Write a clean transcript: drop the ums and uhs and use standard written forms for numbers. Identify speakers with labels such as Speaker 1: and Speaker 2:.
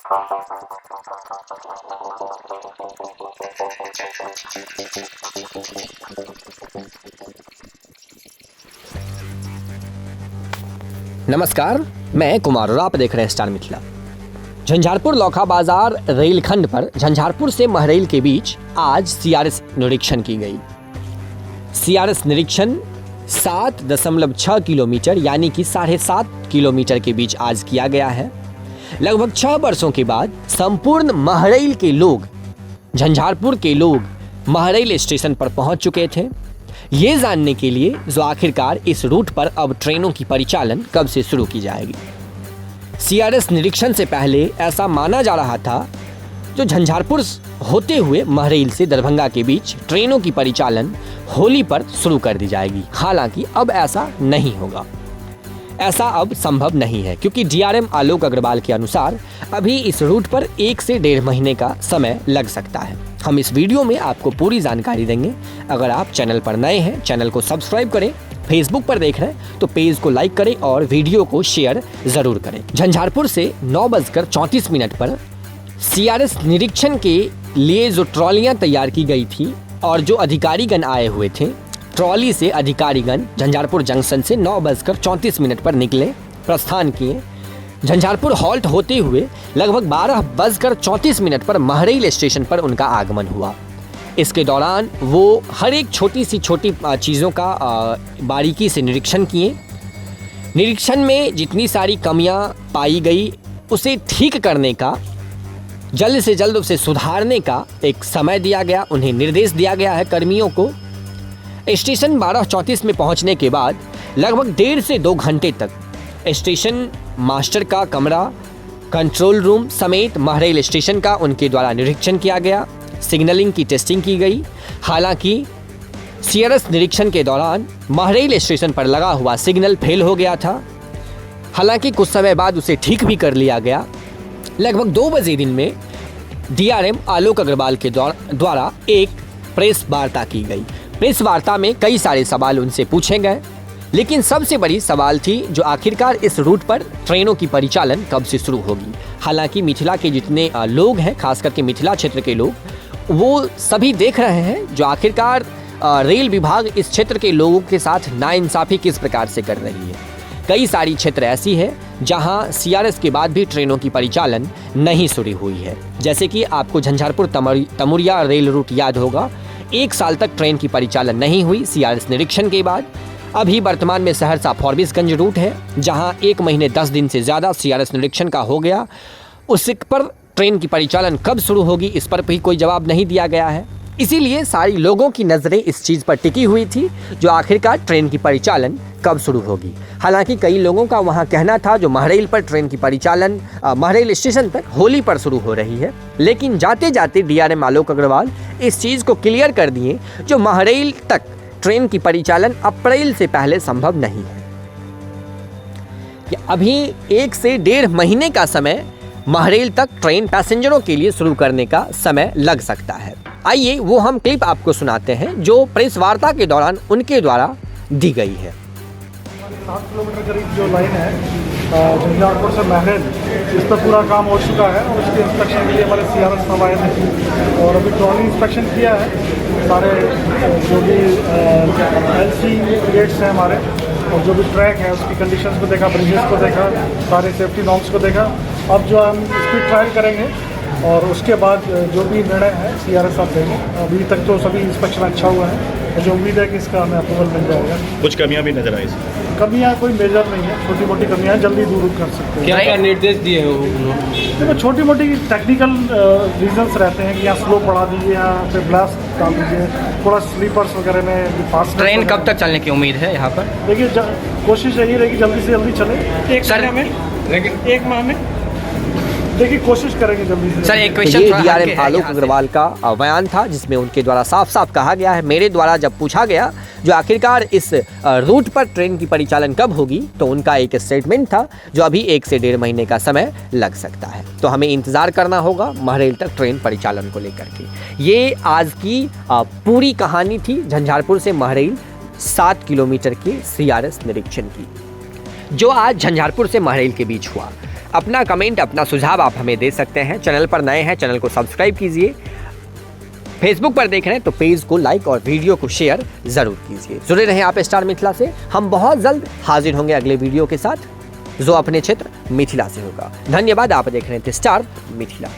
Speaker 1: नमस्कार, मैं कुमार और आप देख रहे हैं स्टार मिथिला। झंझारपुर लौखा बाजार रेलखंड पर झंझारपुर से महरैल के बीच आज सीआरएस निरीक्षण की गई। सीआरएस निरीक्षण 7.6 किलोमीटर यानी कि 7.5 किलोमीटर के बीच आज किया गया है। लगभग 6 वर्षों के बाद संपूर्ण महरैल के लोग, झंझारपुर के लोग महरैल स्टेशन पर पहुंच चुके थे, ये जानने के लिए जो आखिरकार इस रूट पर अब ट्रेनों की परिचालन कब से शुरू की जाएगी। सीआरएस निरीक्षण से पहले ऐसा माना जा रहा था जो झंझारपुर होते हुए महरैल से दरभंगा के बीच ट्रेनों की परिचालन होली पर शुरू कर दी जाएगी। हालांकि अब ऐसा नहीं होगा, ऐसा अब संभव नहीं है, क्योंकि डीआरएम आलोक अग्रवाल के अनुसार अभी इस रूट पर 1 से 1.5 महीने का समय लग सकता है। हम इस वीडियो में आपको पूरी जानकारी देंगे। अगर आप चैनल पर नए हैं, चैनल को सब्सक्राइब करें। फेसबुक पर देख रहे हैं तो पेज को लाइक करें और वीडियो को शेयर जरूर करें। झंझारपुर से 9:34 पर सीआरएस निरीक्षण के लिए जो ट्रॉलियां तैयार की गई थी और जो अधिकारीगण आए हुए थे, ट्रॉली से अधिकारीगण झंझारपुर जंक्शन से 9:34 पर निकले, प्रस्थान किए। झंझारपुर हॉल्ट होते हुए लगभग 12:34 पर महरैल स्टेशन पर उनका आगमन हुआ। इसके दौरान वो हर एक छोटी चीज़ों का बारीकी से निरीक्षण किए। निरीक्षण में जितनी सारी कमियां पाई गई उसे ठीक करने का, जल्द से जल्द उसे सुधारने का एक समय दिया गया, उन्हें निर्देश दिया गया है कर्मियों को। स्टेशन 12:34 में पहुंचने के बाद लगभग 1.5 से 2 घंटे तक स्टेशन मास्टर का कमरा, कंट्रोल रूम समेत महरैल स्टेशन का उनके द्वारा निरीक्षण किया गया। सिग्नलिंग की टेस्टिंग की गई। हालांकि सीआरएस निरीक्षण के दौरान महरैल स्टेशन पर लगा हुआ सिग्नल फेल हो गया था। हालांकि कुछ समय बाद उसे ठीक भी कर लिया गया। लगभग 2 बजे दिन में डीआरएम आलोक अग्रवाल के द्वारा एक प्रेस वार्ता की गई। प्रेस वार्ता में कई सारे सवाल उनसे पूछे गए, लेकिन सबसे बड़ी सवाल थी जो आखिरकार इस रूट पर ट्रेनों की परिचालन कब से शुरू होगी। हालांकि मिथिला के जितने लोग हैं, खास करके मिथिला क्षेत्र के लोग, वो सभी देख रहे हैं जो आखिरकार रेल विभाग इस क्षेत्र के लोगों के साथ नाइंसाफ़ी किस प्रकार से कर रही है। कई सारी क्षेत्र ऐसी है जहां सीआरएस के बाद भी ट्रेनों की परिचालन नहीं शुरू हुई है। जैसे कि आपको झंझारपुर तमुरिया रेल रूट याद होगा, 1 साल तक ट्रेन की परिचालन नहीं हुई सीआरएस निरीक्षण के बाद। अभी वर्तमान में सहरसा फॉरबिसगंज रूट है जहां 1 महीने 10 दिन से ज़्यादा सीआरएस निरीक्षण का हो गया। उस पर ट्रेन की परिचालन कब शुरू होगी, इस पर भी कोई जवाब नहीं दिया गया है। इसीलिए सारी लोगों की नज़रें इस चीज़ पर टिकी हुई थी जो आखिरकार ट्रेन की परिचालन कब शुरू होगी। हालांकि कई लोगों का वहां कहना था जो महरैल पर ट्रेन की परिचालन महरैल स्टेशन पर होली पर शुरू हो रही है, लेकिन जाते जाते डीआरएम आलोक अग्रवाल इस चीज़ को क्लियर कर दिए जो महरैल तक ट्रेन की परिचालन अप्रैल से पहले संभव नहीं है। अभी 1 से 1.5 महीने का समय महरैल तक ट्रेन पैसेंजरों के लिए शुरू करने का समय लग सकता है। आइए वो हम क्लिप आपको सुनाते हैं जो प्रेस वार्ता के दौरान उनके द्वारा दी गई है।
Speaker 2: 7 किलोमीटर करीब जो लाइन है झंझारपुर से महरैल, इस पर पूरा काम हो चुका है और उसके इंस्पेक्शन के लिए हमारे सीआरएस सब आए थे और अभी ट्रॉली इंस्पेक्शन किया है। सारे जो भी एलसी गेट्स हैं हमारे और जो भी ट्रैक है उसकी कंडीशंस को देखा, ब्रिजेस को देखा, सारे सेफ्टी नॉर्म्स को देखा। अब जो हम स्पीड ट्रायल करेंगे और उसके बाद जो भी निर्णय है सीआरएस आप देंगे। अभी तक तो सभी इंस्पेक्शन अच्छा हुआ है, मुझे उम्मीद है कि इसका हमें अप्रूवल मिल जाएगा।
Speaker 3: कुछ कमियां भी नजर आई?
Speaker 2: कमियां कोई मेजर नहीं है, छोटी मोटी कमियां जल्दी दूर कर सकते हैं।
Speaker 4: क्या निर्देश दिए हैं उन्होंने?
Speaker 2: देखो छोटी मोटी टेक्निकल रीजंस रहते हैं कि यहाँ स्लो बढ़ा दीजिए, यहाँ पे ब्लास्ट डाल दीजिए, थोड़ा स्लीपर्स वगैरह में फास्ट।
Speaker 4: ट्रेन कब तक चलने की उम्मीद है यहाँ पर?
Speaker 2: देखिए कोशिश यही रहेगी जल्दी से जल्दी चले, 1 महीने में, लेकिन 1 माह में देखिए कोशिश करेंगे जल्दी से।
Speaker 4: सर एक क्वेश्चन,
Speaker 1: ये डीआरएम आलोक अग्रवाल का बयान था जिसमें उनके द्वारा साफ साफ कहा गया है। मेरे द्वारा जब पूछा गया जो आखिरकार इस रूट पर ट्रेन की परिचालन कब होगी, तो उनका एक स्टेटमेंट था जो अभी 1 से 1.5 महीने का समय लग सकता है। तो हमें इंतजार करना होगा महरैल तक ट्रेन परिचालन को लेकर के। ये आज की पूरी कहानी थी झंझारपुर से महरैल 7 किलोमीटर के सीआरएस निरीक्षण की, जो आज झंझारपुर से महरैल के बीच हुआ। अपना कमेंट, अपना सुझाव आप हमें दे सकते हैं। चैनल पर नए हैं, चैनल को सब्सक्राइब कीजिए। फेसबुक पर देख रहे हैं तो पेज को लाइक और वीडियो को शेयर ज़रूर कीजिए। जुड़े रहें आप स्टार मिथिला से। हम बहुत जल्द हाजिर होंगे अगले वीडियो के साथ, जो अपने क्षेत्र मिथिला से होगा। धन्यवाद। आप देख रहे थे स्टार मिथिला।